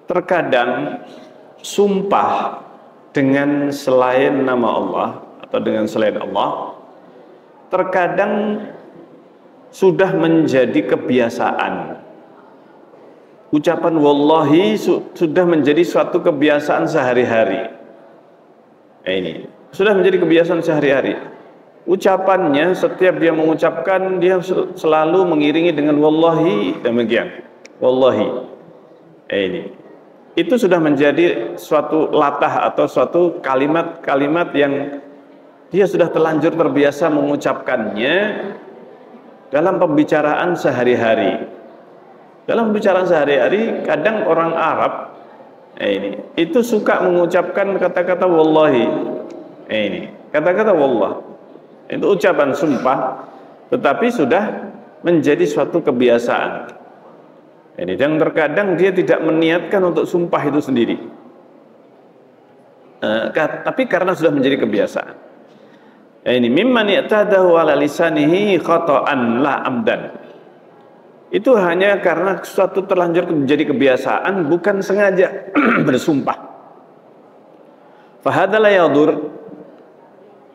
terkadang sumpah dengan selain nama Allah atau dengan selain Allah terkadang sudah menjadi kebiasaan. Ucapan wallahi sudah menjadi suatu kebiasaan sehari-hari. Ini sudah menjadi kebiasaan sehari-hari. Ucapannya setiap dia mengucapkan, dia selalu mengiringi dengan wallahi, demikian. Wallahi. Ini itu sudah menjadi suatu latah atau suatu kalimat-kalimat yang dia sudah terlanjur terbiasa mengucapkannya dalam pembicaraan sehari-hari. Dalam pembicaraan sehari-hari, kadang orang Arab itu suka mengucapkan kata-kata wallahi. Kata-kata wallah itu ucapan sumpah, tetapi sudah menjadi suatu kebiasaan. Dan terkadang dia tidak meniatkan untuk sumpah itu sendiri, tapi karena sudah menjadi kebiasaan. Mimman i'tadahu ala lisanihi khata'an la amdan. Itu hanya karena suatu terlanjur menjadi kebiasaan, bukan sengaja bersumpah. Fahadha la yadur.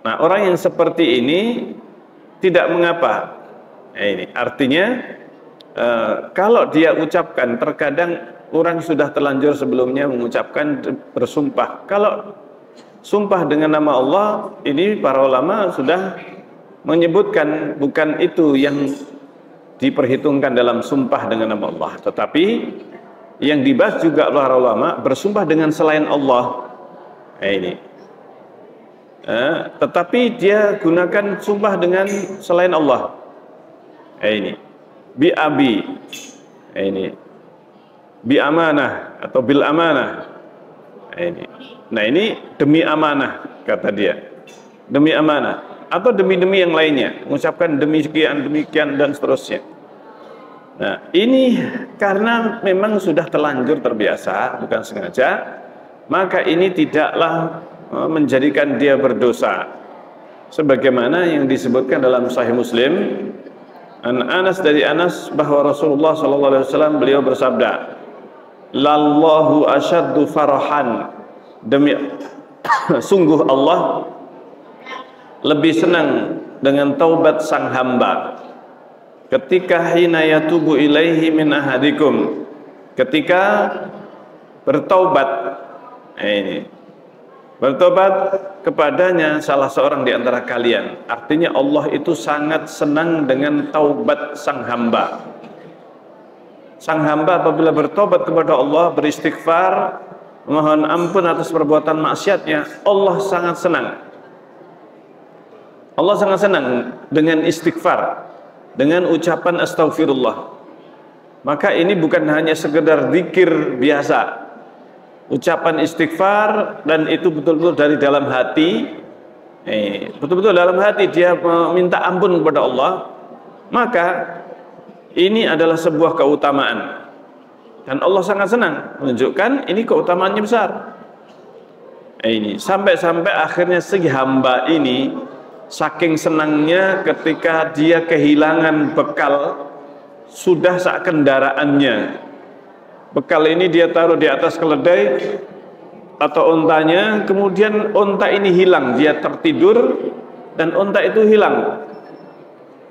Nah, orang yang seperti ini tidak mengapa. Artinya kalau dia ucapkan, terkadang orang sudah terlanjur sebelumnya mengucapkan bersumpah. Kalau sumpah dengan nama Allah, ini para ulama sudah menyebutkan bukan itu yang diperhitungkan dalam sumpah dengan nama Allah, tetapi yang dibahas juga para ulama bersumpah dengan selain Allah. Tetapi dia gunakan sumpah dengan selain Allah. Bi abi, bi amanah atau bil amanah. Nah, ini demi amanah kata dia, demi amanah atau demi-demi yang lainnya, mengucapkan demi sekian, demikian dan seterusnya. Nah, ini karena memang sudah terlanjur terbiasa, bukan sengaja, maka ini tidaklah menjadikan dia berdosa. Sebagaimana yang disebutkan dalam Sahih Muslim, Anas dari Anas bahwa Rasulullah SAW beliau bersabda, "Lallahu asyaddu farahan." Demi sungguh Allah lebih senang dengan taubat sang hamba ketika hina yatubu ilaihi min ahadikum, ketika bertaubat bertobat kepadanya salah seorang di antara kalian. Artinya Allah itu sangat senang dengan taubat sang hamba. Sang hamba apabila bertobat kepada Allah, beristighfar, mohon ampun atas perbuatan maksiatnya, Allah sangat senang. Allah sangat senang dengan istighfar, dengan ucapan astaghfirullah. Maka ini bukan hanya sekedar zikir biasa, ucapan istighfar, dan itu betul-betul dari dalam hati, betul-betul dalam hati dia meminta ampun kepada Allah. Maka ini adalah sebuah keutamaan. Dan Allah sangat senang menunjukkan ini keutamaannya besar. Sampai-sampai akhirnya si hamba ini saking senangnya ketika dia kehilangan bekal sudah sak kendaraannya. Bekal ini dia taruh di atas keledai atau untanya, kemudian unta ini hilang, dia tertidur dan unta itu hilang.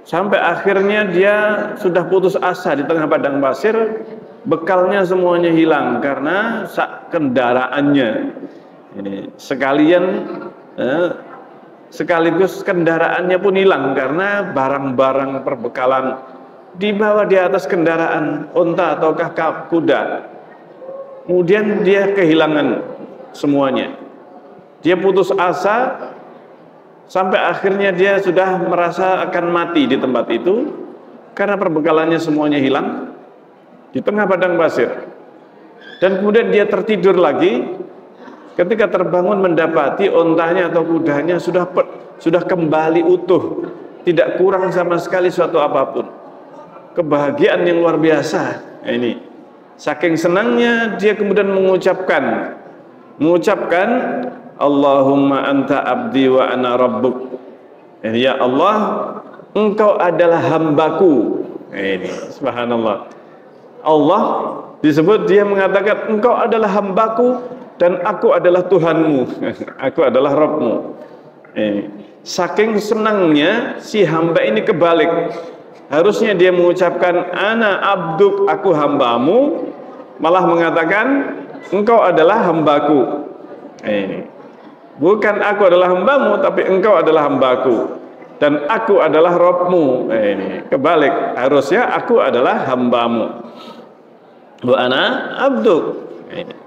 Sampai akhirnya dia sudah putus asa di tengah padang pasir, bekalnya semuanya hilang karena sak kendaraannya. Sekaligus kendaraannya pun hilang karena barang-barang perbekalan dibawa di atas kendaraan unta ataukah kuda. Kemudian dia kehilangan semuanya. Dia putus asa sampai akhirnya dia sudah merasa akan mati di tempat itu karena perbekalannya semuanya hilang di tengah padang pasir. Dan kemudian dia tertidur lagi, ketika terbangun mendapati ontanya atau kudanya sudah kembali utuh, tidak kurang sama sekali suatu apapun. Kebahagiaan yang luar biasa. Ini saking senangnya dia kemudian mengucapkan Allahumma anta abdi wa ana rabbuk. Ya Allah, engkau adalah hambaku. Ini subhanallah. Allah disebut dia mengatakan engkau adalah hambaku dan aku adalah Tuhanmu. Aku adalah Rabbmu. Saking senangnya si hamba ini kebalik. Harusnya dia mengucapkan ana abduk, aku hambamu, malah mengatakan engkau adalah hambaku. Bukan aku adalah hambamu, tapi engkau adalah hambaku dan aku adalah Rabbmu. Kebalik, harusnya aku adalah hambamu, wa ana abduk.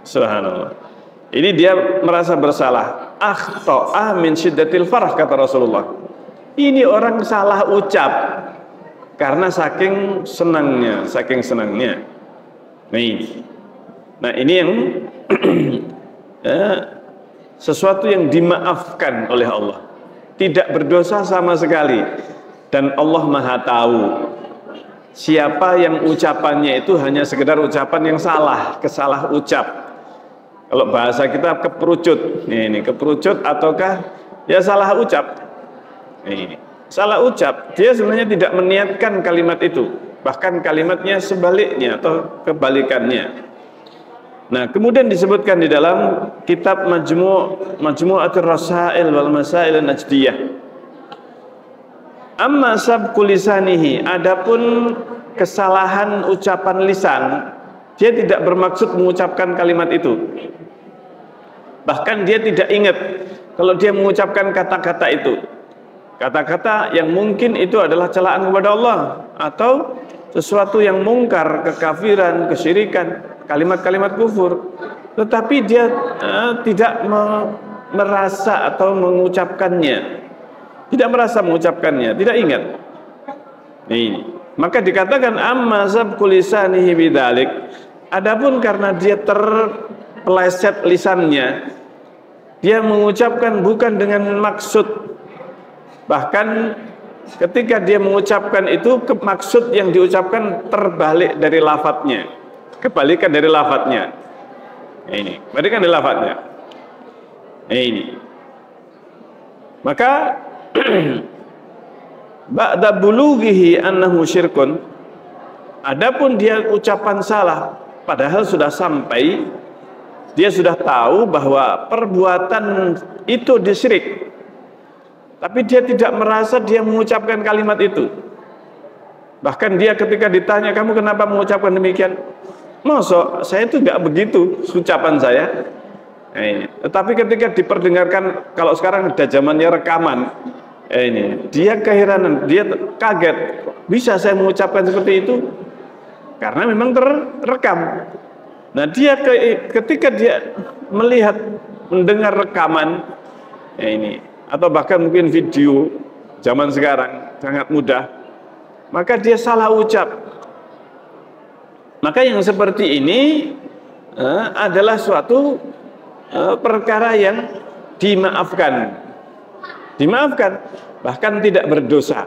Subhanallah. Ini dia merasa bersalah. Akhta'a min syiddatil farah, kata Rasulullah. Ini orang salah ucap karena saking senangnya, saking senangnya. Nah ini yang sesuatu yang dimaafkan oleh Allah, tidak berdosa sama sekali, dan Allah Maha tahu siapa yang ucapannya itu hanya sekedar ucapan yang salah, kesalah ucap. Kalau bahasa kita keperucut, ini keperucut ataukah ya salah ucap. Ini salah ucap, dia sebenarnya tidak meniatkan kalimat itu, bahkan kalimatnya sebaliknya atau kebalikannya. Nah, kemudian disebutkan di dalam kitab Majmu'atur Rasail wal Masail Najdiyah. Amma sabqu lisanihi, adapun kesalahan ucapan lisan, dia tidak bermaksud mengucapkan kalimat itu. Bahkan dia tidak ingat kalau dia mengucapkan kata-kata itu. Kata-kata yang mungkin itu adalah celaan kepada Allah atau sesuatu yang mungkar, kekafiran, kesyirikan, kalimat-kalimat kufur. Tetapi dia tidak merasa atau mengucapkannya. Tidak merasa mengucapkannya, tidak ingat. Ini. Maka dikatakan amma sabqu lisanihi bidzalik. Adapun karena dia terpeleset lisannya, dia mengucapkan bukan dengan maksud, bahkan ketika dia mengucapkan itu maksud yang diucapkan terbalik dari lafadznya, kebalikan dari lafadznya. Ini, kebalikan dari lafadznya. Ini. Maka ba'da bulughihi annahu syirkun, adapun dia ucapan salah padahal sudah sampai, dia sudah tahu bahwa perbuatan itu disyirik, tapi dia tidak merasa dia mengucapkan kalimat itu. Bahkan dia ketika ditanya, kamu kenapa mengucapkan demikian? Masa saya itu nggak begitu ucapan saya. Tetapi ketika diperdengarkan, kalau sekarang ada zamannya rekaman, dia keheranan, dia kaget, bisa saya mengucapkan seperti itu? Karena memang terekam. Nah dia ketika dia melihat, mendengar rekaman atau bahkan mungkin video zaman sekarang sangat mudah, maka dia salah ucap. Maka yang seperti ini adalah suatu perkara yang dimaafkan, bahkan tidak berdosa,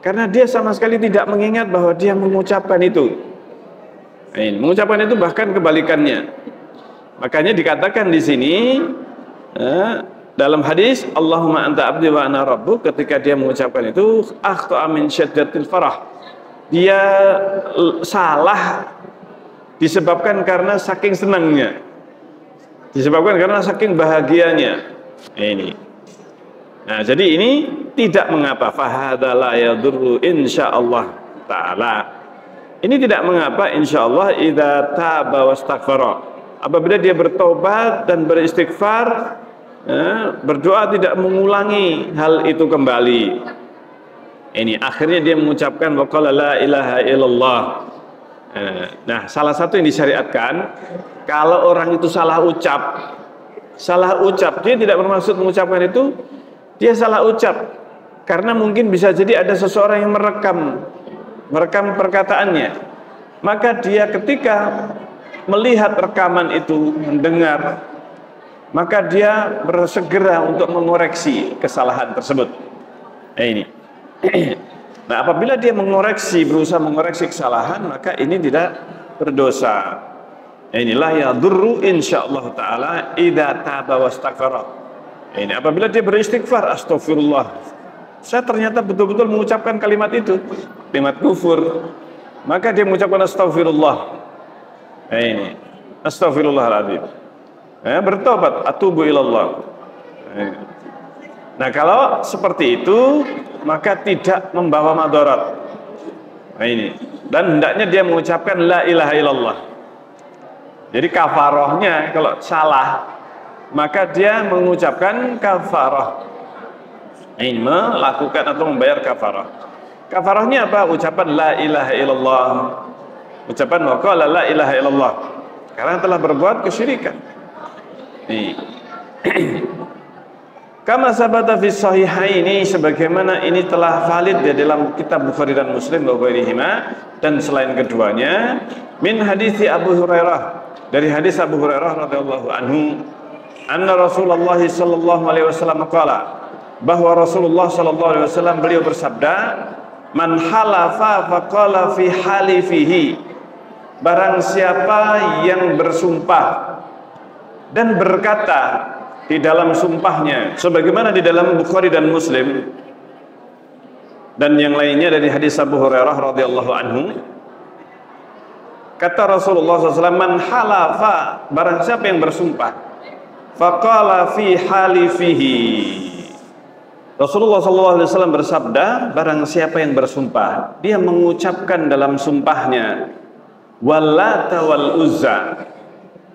karena dia sama sekali tidak mengingat bahwa dia mengucapkan itu. Mengucapkan itu bahkan kebalikannya. Makanya dikatakan di sini dalam hadis Allahumma anta abdi wa ana rabbuk, ketika dia mengucapkan itu akhta'a min syaddatil farah, dia salah disebabkan karena saking senangnya, disebabkan karena saking bahagianya. Nah, jadi ini tidak mengapa, fahadza la yadurru insyaallah taala. Ini tidak mengapa insyaallah idza taba wastaghfara. Apabila dia bertobat dan beristighfar, berdoa tidak mengulangi hal itu kembali. Ini akhirnya dia mengucapkan wa qala la ilaha illallah. Nah, salah satu yang disyariatkan, kalau orang itu salah ucap, dia tidak bermaksud mengucapkan itu, dia salah ucap karena mungkin bisa jadi ada seseorang yang merekam perkataannya, maka dia ketika melihat rekaman itu, mendengar, maka dia bersegera untuk mengoreksi kesalahan tersebut. Ini. Nah, apabila dia berusaha mengoreksi kesalahan, maka ini tidak berdosa. Inilah yadurru insyaallah taala idza taba wastaghfara. Ini apabila dia beristighfar, astagfirullah, saya ternyata betul-betul mengucapkan kalimat itu, kalimat kufur, maka dia mengucapkan astagfirullah. Ini astagfirullahaladzim. Bertobat, atubu ilallah. Nah, kalau seperti itu maka tidak membawa madarat. Ini. Dan hendaknya dia mengucapkan la ilaha illallah. Jadi kafarahnya kalau salah maka dia mengucapkan kafarah. Ini melakukan atau membayar kafarah. Kafarahnya apa? Ucapan la ilaha illallah. Ucapan wa qala la ilaha illallah. Karena telah berbuat kesyirikan. Kama sabata fi sahihaini, sebagaimana ini telah valid di dalam kitab Bukhari dan Muslim dan selain keduanya, min hadits Abu Hurairah, dari hadis Abu Hurairah radhiyallahu anhu, anna Rasulullah sallallahu alaihi wasallam qala, bahwa Rasulullah sallallahu alaihi wasallam beliau bersabda, man halafa faqala fi halifihi, barang siapa yang bersumpah dan berkata di dalam sumpahnya, sebagaimana di dalam Bukhari dan Muslim dan yang lainnya dari hadis Abu Hurairah radhiyallahu anhu, kata Rasulullah SAW, man halafa, barang siapa yang bersumpah, faqala fi halifihi, Rasulullah SAW bersabda, barang siapa yang bersumpah, dia mengucapkan dalam sumpahnya, Wallat wal Uzza,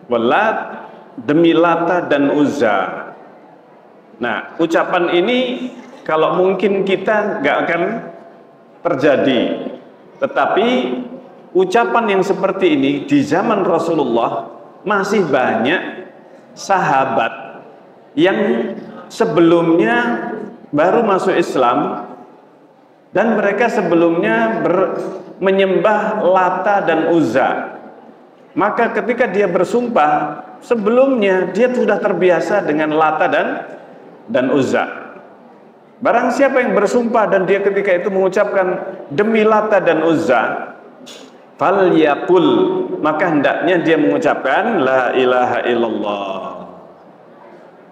Wallat demi Lata dan Uzza. Nah, ucapan ini kalau mungkin kita nggak akan terjadi, tetapi ucapan yang seperti ini di zaman Rasulullah masih banyak sahabat yang sebelumnya baru masuk Islam dan mereka sebelumnya menyembah Lata dan Uzza. Maka ketika dia bersumpah, sebelumnya dia sudah terbiasa dengan Lata dan Uzza. Barang siapa yang bersumpah dan dia ketika itu mengucapkan demi Lata dan Uzza, falyaqul, maka hendaknya dia mengucapkan la ilaha illallah.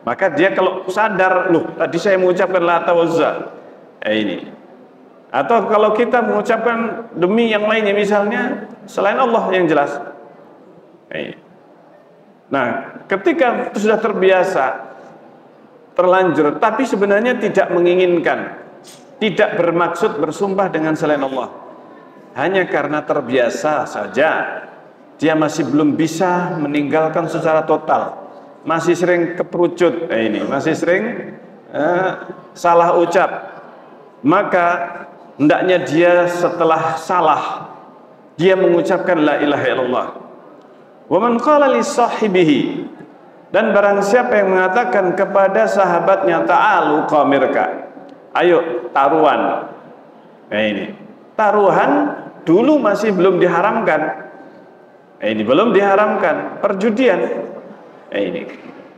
Maka dia kalau sadar, loh tadi saya mengucapkan Lata Uzza, ini. Atau kalau kita mengucapkan demi yang lainnya, misalnya selain Allah yang jelas. Nah, ketika sudah terbiasa, terlanjur, tapi sebenarnya tidak menginginkan, tidak bermaksud bersumpah dengan selain Allah, hanya karena terbiasa saja, dia masih belum bisa meninggalkan secara total, masih sering keperucut, masih sering salah ucap, maka hendaknya dia setelah salah, dia mengucapkan la ilaha illallah. Wa man qala li sahibihi, dan barang siapa yang mengatakan kepada sahabatnya, ta'alu qamirka, ayo taruhan. Ini taruhan dulu masih belum diharamkan. Ini belum diharamkan perjudian. Ini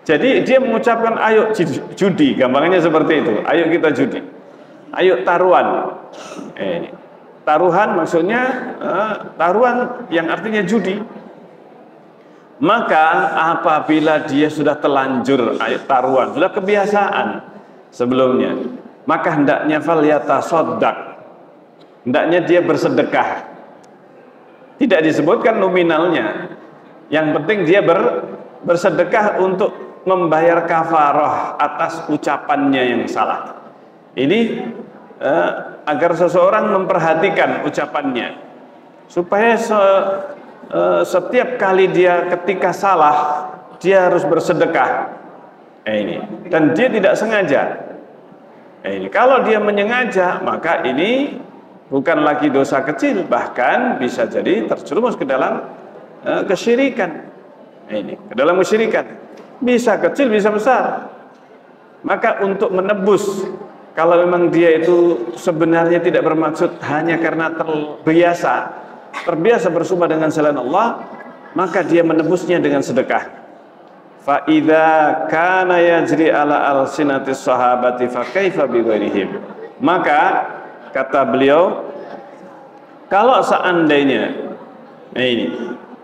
jadi dia mengucapkan ayo judi, gampangnya seperti itu, ayo kita judi, ayo taruhan. Ini taruhan maksudnya taruhan yang artinya judi. Maka apabila dia sudah telanjur taruhan, sudah kebiasaan sebelumnya, maka hendaknya falyatasaddaq, hendaknya dia bersedekah. Tidak disebutkan nominalnya, yang penting dia bersedekah untuk membayar kafarah atas ucapannya yang salah. Ini agar seseorang memperhatikan ucapannya, supaya setiap kali dia ketika salah dia harus bersedekah. Dan dia tidak sengaja. Kalau dia menyengaja, maka ini bukan lagi dosa kecil, bahkan bisa jadi terjerumus ke dalam kesyirikan. Ke dalam kesyirikan bisa kecil bisa besar. Maka untuk menebus, kalau memang dia itu sebenarnya tidak bermaksud, hanya karena terbiasa bersumpah dengan selain Allah, maka dia menebusnya dengan sedekah. Fa idza kana yajri ala alsinatis sahabati fa kaifa bi ghairihim. Maka kata beliau, kalau seandainya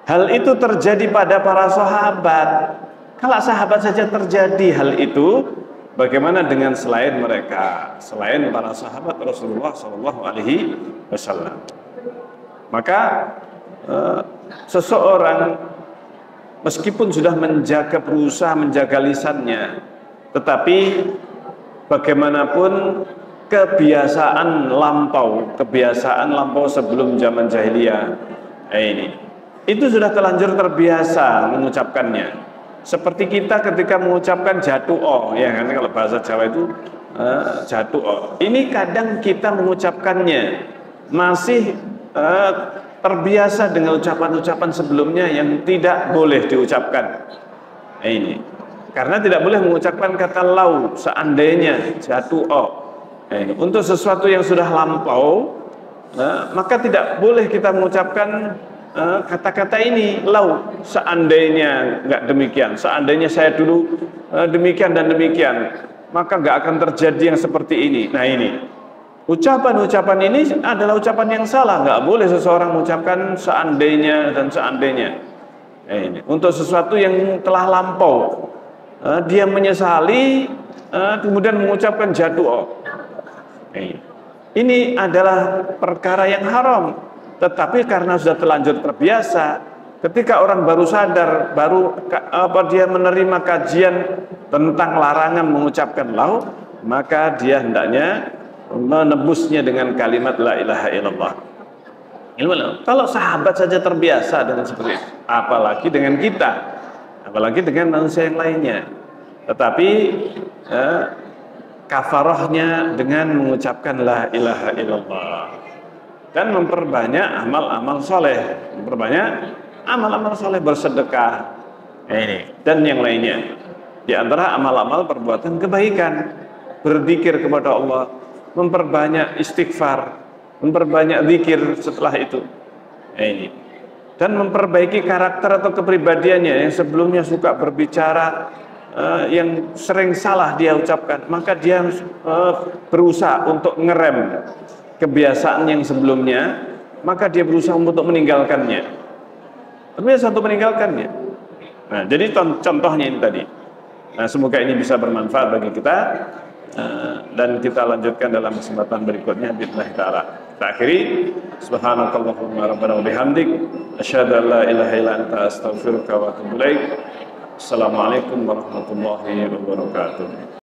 hal itu terjadi pada para sahabat, kalau sahabat saja terjadi hal itu, bagaimana dengan selain mereka, selain para sahabat Rasulullah SAW? Maka seseorang meskipun sudah berusaha menjaga lisannya, tetapi bagaimanapun kebiasaan lampau sebelum zaman jahiliyah ini itu sudah terlanjur terbiasa mengucapkannya. Seperti kita ketika mengucapkan jatuh ya kan, kalau bahasa Jawa itu jatuh. Ini kadang kita mengucapkannya masih terbiasa dengan ucapan-ucapan sebelumnya yang tidak boleh diucapkan. Ini karena tidak boleh mengucapkan kata lau, seandainya, jatuh. Untuk sesuatu yang sudah lampau, maka tidak boleh kita mengucapkan kata-kata ini, lau, seandainya nggak demikian, seandainya saya dulu demikian dan demikian, maka nggak akan terjadi yang seperti ini. Nah, ini ucapan-ucapan ini adalah ucapan yang salah. Nggak boleh seseorang mengucapkan seandainya dan seandainya. Ini untuk sesuatu yang telah lampau, dia menyesali, kemudian mengucapkan jatuh. Ini adalah perkara yang haram. Tetapi karena sudah terlanjur terbiasa, ketika orang baru sadar, dia menerima kajian tentang larangan mengucapkan lau, maka dia hendaknya menebusnya dengan kalimat la ilaha illallah. Kalau sahabat saja terbiasa dengan seperti itu, apalagi dengan kita, apalagi dengan manusia yang lainnya. Tetapi kafarahnya dengan mengucapkan la ilaha illallah dan memperbanyak amal-amal soleh, bersedekah dan yang lainnya. Di antara amal-amal perbuatan kebaikan, berzikir kepada Allah, memperbanyak istighfar, memperbanyak zikir setelah itu. Dan memperbaiki karakter atau kepribadiannya yang sebelumnya suka berbicara yang sering salah dia ucapkan, maka dia berusaha untuk ngerem kebiasaan yang sebelumnya, maka dia berusaha untuk meninggalkannya. Nah, jadi contohnya ini tadi. Nah, semoga ini bisa bermanfaat bagi kita, dan kita lanjutkan dalam kesempatan berikutnya billahi ta'ala. Kita akhiri, subhanakallahumma rabbana wa bihamdik, asyhadu an la ilaha illa anta astaghfiruka wa atubu ilaik. Assalamualaikum warahmatullahi wabarakatuh.